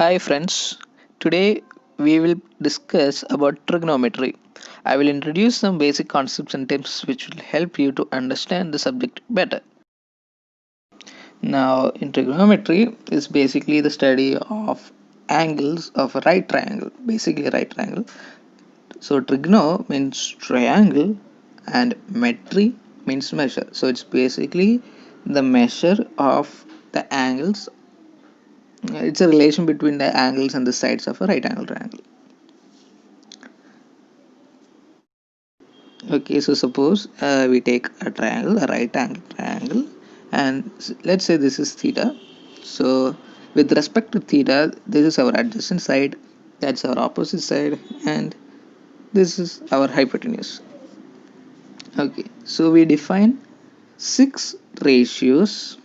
Hi friends, today we will discuss about trigonometry. I will introduce some basic concepts and tips which will help you to understand the subject better. Now, in trigonometry is basically the study of angles of a right triangle, basically a right triangle. So trigono means triangle and metry means measure. So it's basically the measure of the angles. It's a relation between the angles and the sides of a right angle triangle. Okay, so suppose we take a triangle, a right angle triangle, and let's say this is theta. So with respect to theta, this is our adjacent side, that's our opposite side, and this is our hypotenuse. Okay, so we define six ratios.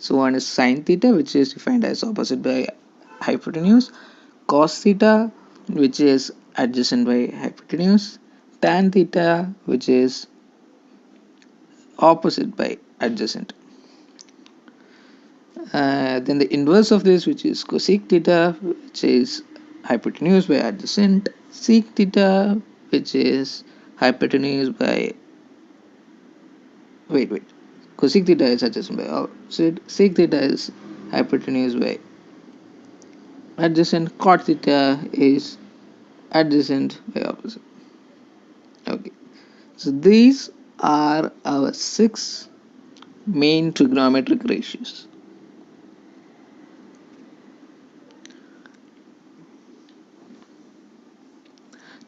So one is sine theta, which is defined as opposite by hypotenuse, cos theta, which is adjacent by hypotenuse, tan theta, which is opposite by adjacent. Then the inverse of this, which is cosec theta, which is hypotenuse by adjacent, sec theta, which is hypotenuse by wait cosec theta is adjacent by opposite, sec theta is hypotenuse by adjacent, cot theta is adjacent by opposite. Okay, so these are our six main trigonometric ratios.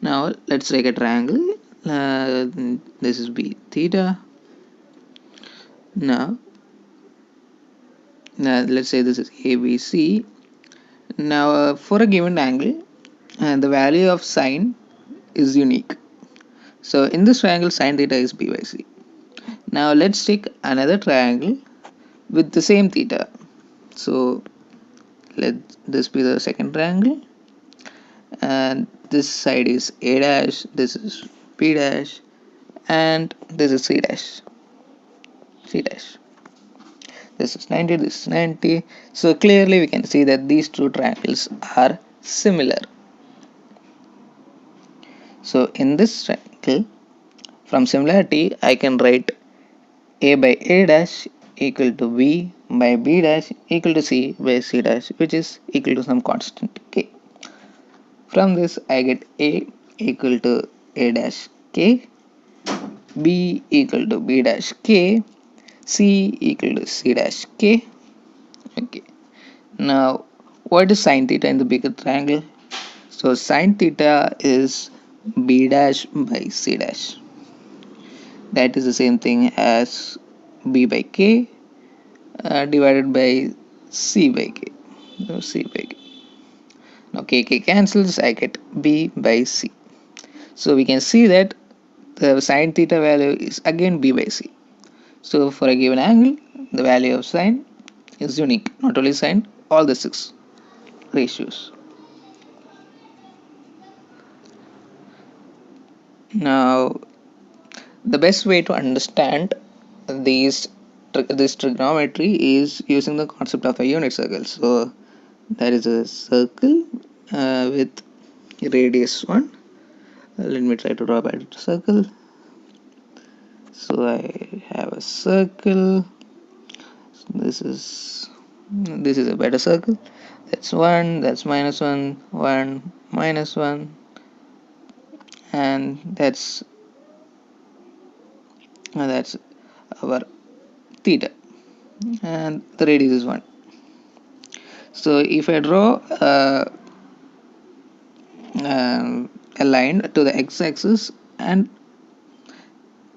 Now let's take a triangle. This is b theta. Now, let's say this is ABC. Now for a given angle, the value of sine is unique. So in this triangle, sine theta is b by c. Now let's take another triangle with the same theta. So let this be the second triangle, and this side is a dash, this is b dash, and this is c dash. This is 90, this is 90. So clearly we can see that these two triangles are similar. So in this triangle, from similarity, I can write a by a dash equal to b by b dash equal to c by c dash, which is equal to some constant k. From this, I get a equal to a dash k, b equal to b dash k, c equal to c dash k. Okay. Now, what is sine theta in the bigger triangle? So sine theta is b dash by c dash. That is the same thing as b by k divided by c by k. So c by k. Now k cancels, I get b by c. So we can see that the sine theta value is again b by c. So for a given angle, the value of sine is unique. Not only sine, all the six ratios. Now, the best way to understand this trigonometry is using the concept of a unit circle. So that is a circle with radius 1. Let me try to draw a better circle. So I have a circle. So this is a better circle. That's 1, that's minus 1, 1, minus 1, and that's our theta, and the radius is 1. So if I draw a line to the x-axis and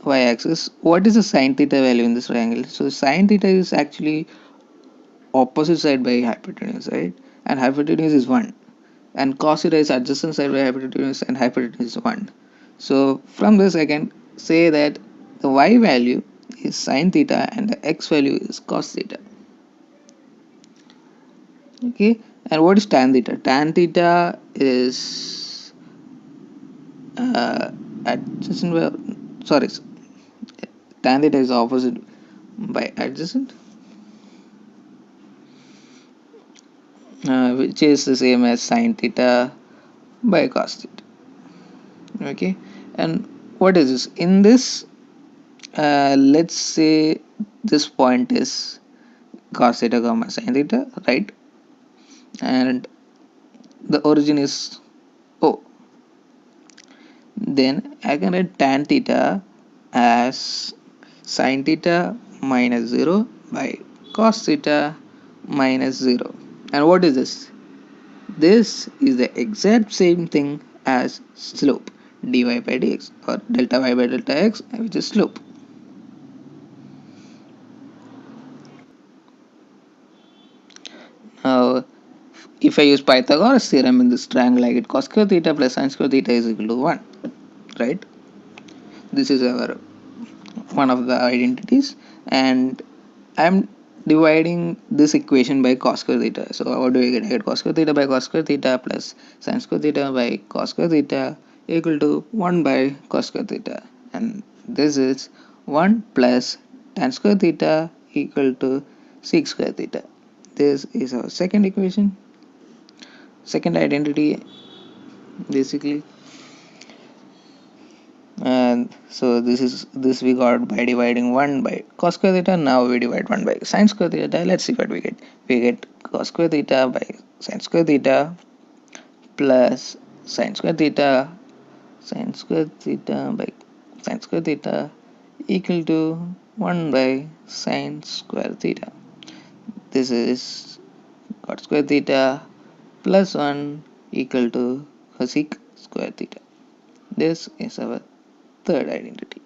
y-axis, what is the sine theta value in this triangle? So sine theta is actually opposite side by hypotenuse, right? And hypotenuse is 1, and cos theta is adjacent side by hypotenuse, and hypotenuse is 1. So from this I can say that the y value is sine theta and the x value is cos theta. Okay, and what is tan theta? Tan theta is adjacent by, sorry, tan theta is opposite by adjacent. which is the same as sine theta by cos theta. Okay, and what is this? In this, let's say this point is cos theta comma sine theta, right? And the origin is O. Then I can write tan theta as sine theta minus 0 by cos theta minus 0. And what is this? This is the exact same thing as slope, dy by dx, or delta y by delta x, which is slope. Now if I use Pythagoras theorem in this triangle, I get cos square theta plus sin square theta is equal to 1, right? This is our one of the identities, and I'm dividing this equation by cos square theta. So what do I get? I get cos square theta by cos square theta plus sin square theta by cos square theta equal to 1 by cos square theta, and this is 1 plus tan square theta equal to sec square theta. This is our second equation, second identity basically. And so this we got by dividing 1 by cos square theta. Now we divide 1 by sin square theta. Let's see what we get. We get cos square theta by sin square theta plus sin square theta by sin square theta equal to 1 by sin square theta. This is cot square theta plus 1 equal to sec square theta. This is our third identity.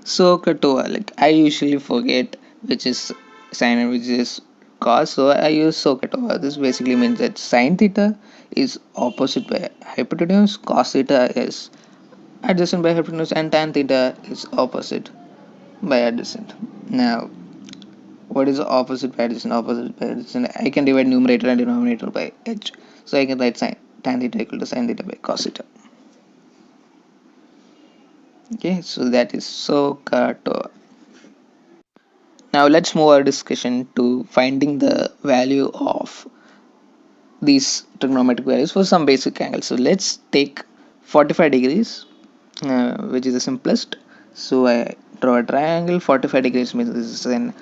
SOHCAHTOA, like I usually forget which is sine and which is cos, so I use SOHCAHTOA. This basically means that sine theta is opposite by hypotenuse, cos theta is adjacent by hypotenuse, and tan theta is opposite by adjacent. Now, what is opposite by adjacent? Opposite by adjacent, I can divide numerator and denominator by h. So I can write sine tan theta equal to sine theta by cos theta. Okay, so that is SOHCAHTOA. Now let's move our discussion to finding the value of these trigonometric values for some basic angles. So let's take 45 degrees, which is the simplest. So I draw a triangle. 45 degrees means this is an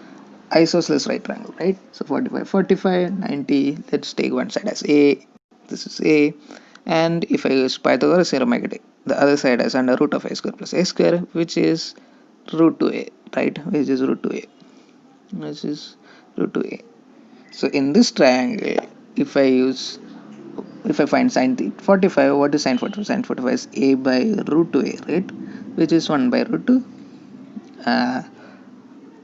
isosceles right triangle, right? So 45, 45, 90. Let's take one side as A. This is A. And if I use Pythagoras theorem, I get the other side as under root of a square plus a square, which is root 2a, right? Which is root 2a. This is root 2a. So in this triangle, if I find sine 45, what is sine 45? Sine 45 is a by root 2a, right? Which is 1 by root 2.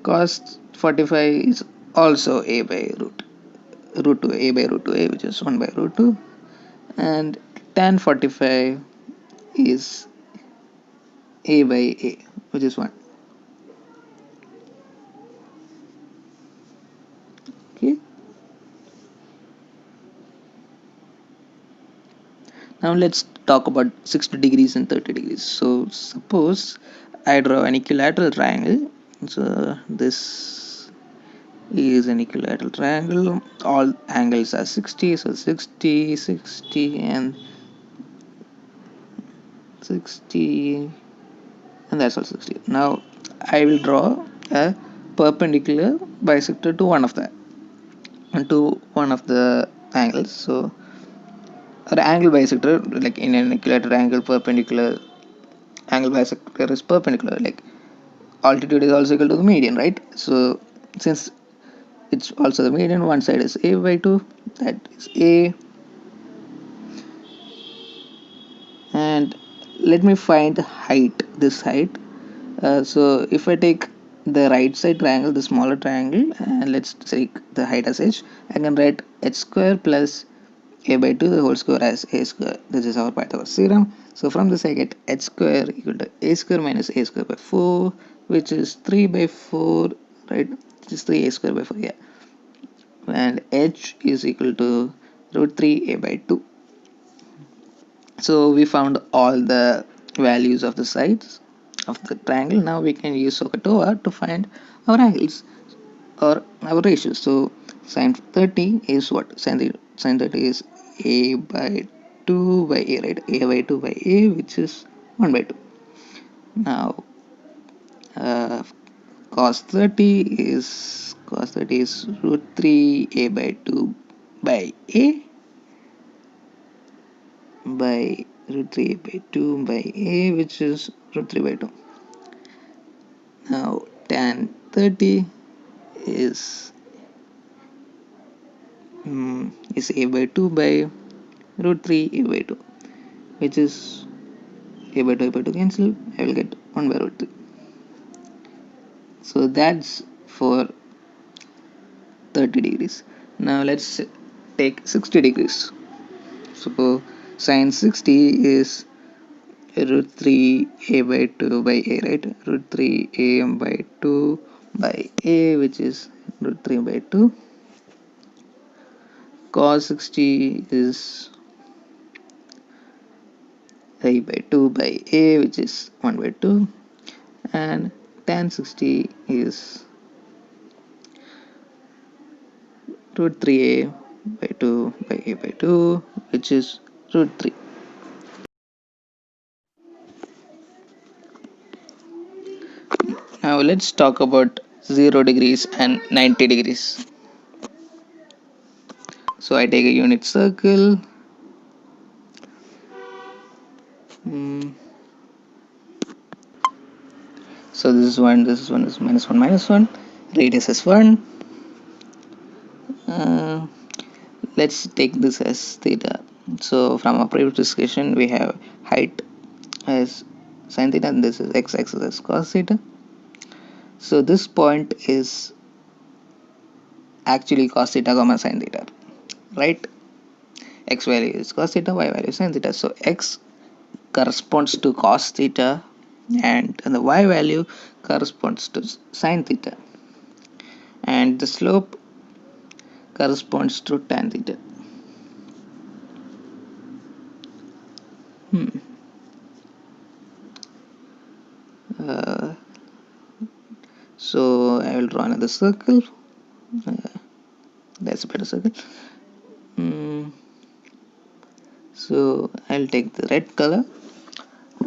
Cos 45 is also a by root 2, a by root 2a, which is 1 by root 2. And tan 45 is a by a, which is 1. Okay. Now let's talk about 60 degrees and 30 degrees. So suppose I draw an equilateral triangle. So this is an equilateral triangle. All angles are 60. So 60, 60 and 60, and that's also 60. Now I will draw a perpendicular bisector to one of the angles. So an angle bisector, like in an equilateral angle, perpendicular angle bisector is perpendicular, like altitude is also equal to the median, right? So since it's also the median, one side is a by 2, that is a. And let me find the height, this height. So if I take the right side triangle, the smaller triangle, and let's take the height as h, I can write h square plus a by 2 the whole square as a square. This is our Pythagoras theorem. So from this I get h square equal to a square minus a square by 4, which is 3 by 4, right? Which is 3a square by 4, yeah. And h is equal to root 3a by 2. So we found all the values of the sides, of the triangle. Now we can use SOHCAHTOA to find our angles or our ratios. So sine 30 is what? Sine 30 is a by 2 by a, right? A by 2 by a, which is 1 by 2. Now uh, cos 30 is root 3 a by 2 by a by root 3 by 2 by a, which is root 3 by 2. Now tan 30 is is a by 2 by root 3 a by 2, which is a by 2 cancel. I will get 1 by root 3. So that's for 30 degrees. Now let's take 60 degrees. So sine 60 is root 3 a by 2 by a, right? Root 3 a by 2 by a, which is root 3 by 2. Cos 60 is a by 2 by a, which is 1 by 2. And tan 60 is root 3a by 2 by a by 2, which is root 3. Now let's talk about 0 degrees and 90 degrees. So I take a unit circle. So this is 1, this is 1, this is minus 1, minus 1. Radius is 1. Let's take this as theta. So from our previous discussion, we have height as sine theta and this is x-axis as cos theta. So this point is actually cos theta comma sine theta, right? X value is cos theta, y value is sine theta. So x corresponds to cos theta and the y value corresponds to sine theta, and the slope corresponds to tan theta. So I will draw another circle. That's a better circle. So I'll take the red color,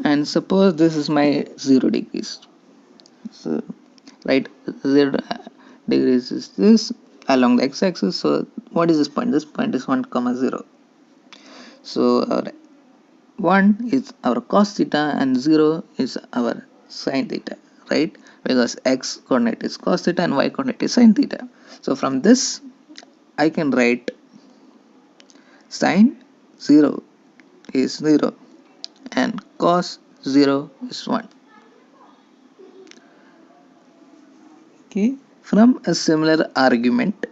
and suppose this is my 0 degrees. So right, 0 degrees is this along the x-axis. So what is this point? This point is 1 comma 0. So our 1 is our cos theta and 0 is our sine theta, right? Because x coordinate is cos theta and y coordinate is sine theta. So from this I can write sine 0 is 0 and cos 0 is 1. Okay, from a similar argument,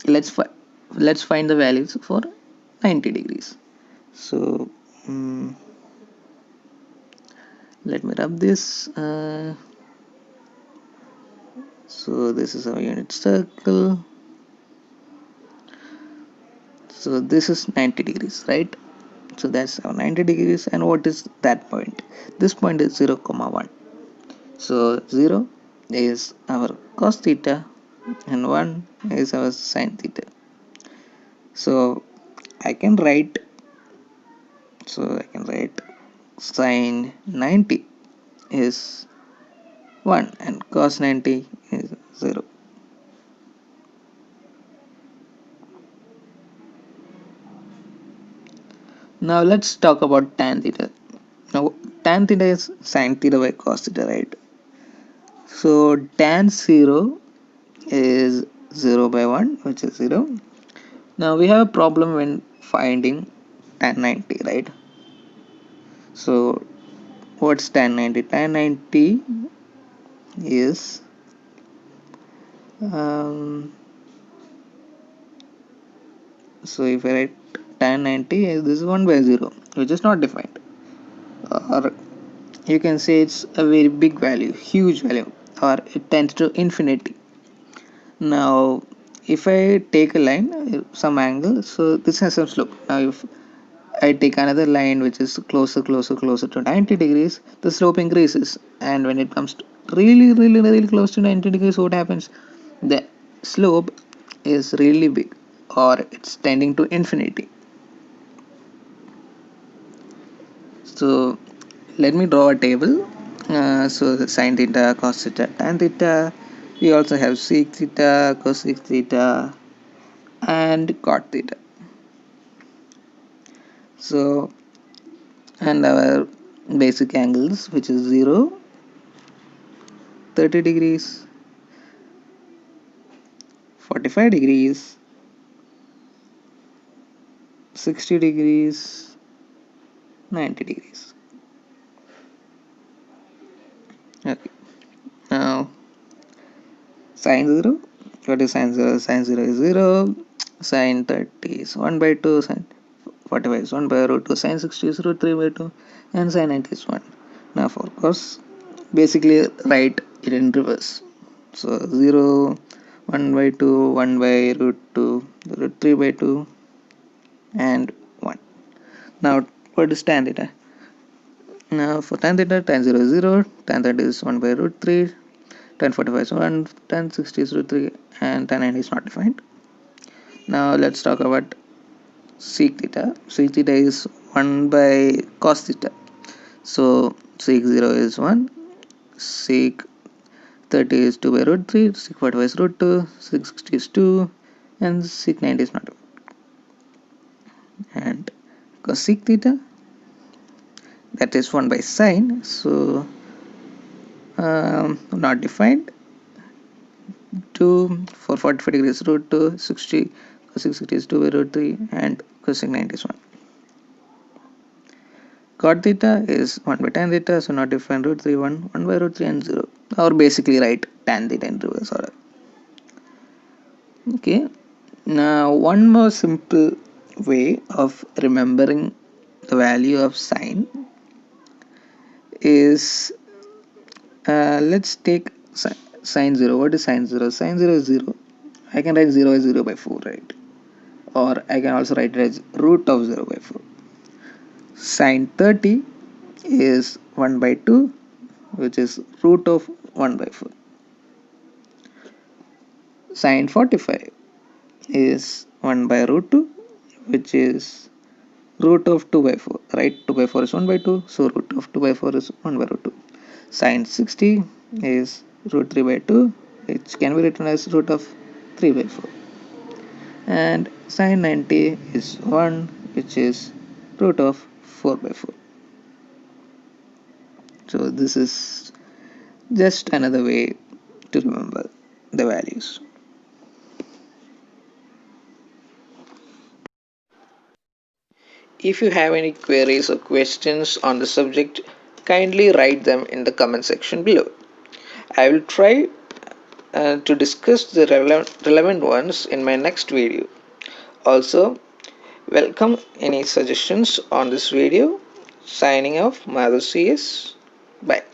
let's find the values for 90 degrees. So let me rub this. So this is our unit circle. So this is 90 degrees, right? So that's our 90 degrees. And what is that point? This point is 0 comma 1. So 0 is our cos theta and 1 is our sine theta. So I can write sine 90 is 1 and cos 90 is 0. Now let's talk about tan theta. Now tan theta is sine theta by cos theta, right? So tan 0 is 0 by 1, which is 0. Now we have a problem when finding tan 90, right? So what's tan 90? Tan 90 is so if I write tan 90 is this is 1 by 0, which is not defined, or you can say it's a very big value, huge value, or it tends to infinity. Now if I take a line, some angle, so this has some slope. Now if I take another line which is closer to 90 degrees, the slope increases. And when it comes to really close to 90 degrees, what happens? The slope is really big, or it's tending to infinity. So let me draw a table. So the sine theta, cos theta, tan theta. We also have sec theta, cosec theta, and cot theta. So, and our basic angles, which is 0, 30 degrees, 45 degrees, 60 degrees, 90 degrees. Okay. Now sine 0. What is sine 0? Sine 0 is 0. Sine 30 is 1 by 2. Sine 45 is 1 by root 2. Sine 60 is root 3 by 2. And sine 90 is 1. Now for cos, basically write it in reverse. So 0, 1 by 2, 1 by root 2, root 3 by 2, and 1. Now what is tan theta? Now for tan theta, tan 0 is 0, tan 30 is 1 by root 3, tan 45 is 1, tan 60 is root 3, and tan 90 is not defined. Now let's talk about sec theta. Sec theta is 1 by cos theta. So sec 0 is 1, sec 30 is 2 by root 3, sec 45 is root 2, sec 60 is 2, and sec 90 is not defined. And cosec theta, that is 1 by sine, so not defined. 2 for 45 degrees root 2, 60, cosec 60 is 2 by root 3, and cosec 90 is 1. Cot theta is 1 by tan theta, so not defined, root 3, 1, 1 by root 3, and 0. Or basically write tan theta in reverse order. Okay, now one more simple way of remembering the value of sine is, let's take sine 0. What is sine 0? Sine 0 is 0. I can write 0 as 0 by 4, right? Or I can also write it as root of 0 by 4. Sine 30 is 1 by 2, which is root of 1 by 4. Sine 45 is 1 by root 2, which is root of 2 by 4, right? 2 by 4 is 1 by 2, so root of 2 by 4 is 1 by root 2. Sine 60 is root 3 by 2, which can be written as root of 3 by 4. And sine 90 is 1, which is root of 4 by 4. So this is just another way to remember the values. If you have any queries or questions on the subject, kindly write them in the comment section below. I will try to discuss the relevant ones in my next video. Also, welcome any suggestions on this video. Signing off, MadhavCS. Bye.